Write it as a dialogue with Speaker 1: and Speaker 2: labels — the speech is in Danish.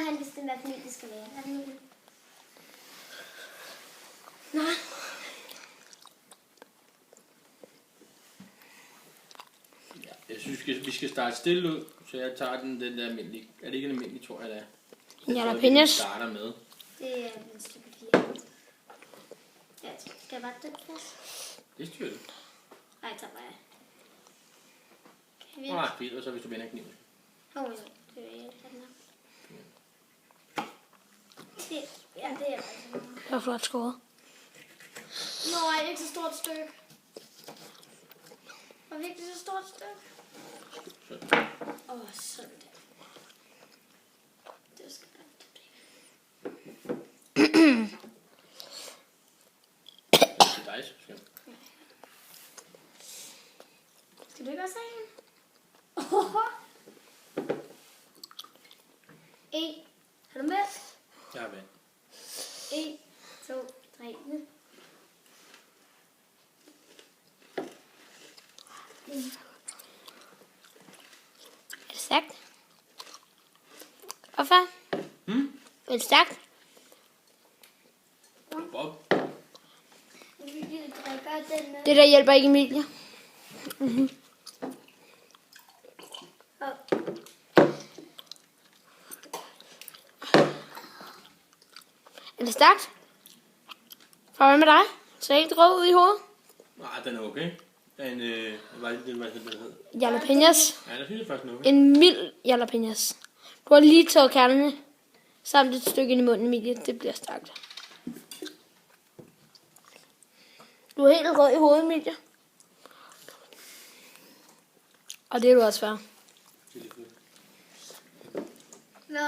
Speaker 1: han bestemt, hvad familie det skal være. Er det nu? Nå.
Speaker 2: Ja, jeg synes, vi skal starte stille ud, så jeg tager den der almindelige. Er det ikke en almindelig, tror jeg, det er?
Speaker 3: Jalapenos.
Speaker 2: Vi starter med.
Speaker 1: Det er en stykke papir. Ja, skal jeg bare den plads?
Speaker 2: Det styrer du.
Speaker 1: Nej, tager bare. Kan vi
Speaker 2: Nej, fint, og så hvis du vender kniven.
Speaker 1: Åh, ja. Det er jeg. Ja, det er faktisk meget.
Speaker 3: Det var flot skåret.
Speaker 1: Nej, ikke så stort stykke. Var virkelig så stort stykke?
Speaker 2: Sådan.
Speaker 1: Sådan der. Det skal være
Speaker 2: Til dig, så skal jeg.
Speaker 1: Skal du ikke også have en? Har du med?
Speaker 2: Jeg har vand.
Speaker 1: 1, 2, 3.
Speaker 3: Er det stærkt? Hvorfor? Er det stærkt?
Speaker 2: Bob.
Speaker 3: Det der hjælper ikke Emilie. Er det stærkt? Hvad med dig? Så ikke drød ud i hovedet?
Speaker 2: Nej, den er okay. En, hvad hed?
Speaker 3: Jalapenos.
Speaker 2: Ja, der synes jeg faktisk den er okay.
Speaker 3: En mild jalapenos. Du har lige taget kernerne. Samt et stykke ind i munden, Emilie. Det bliver stærkt. Du er helt rød i hovedet, Emilie. Og det er du også, far.
Speaker 1: Nå,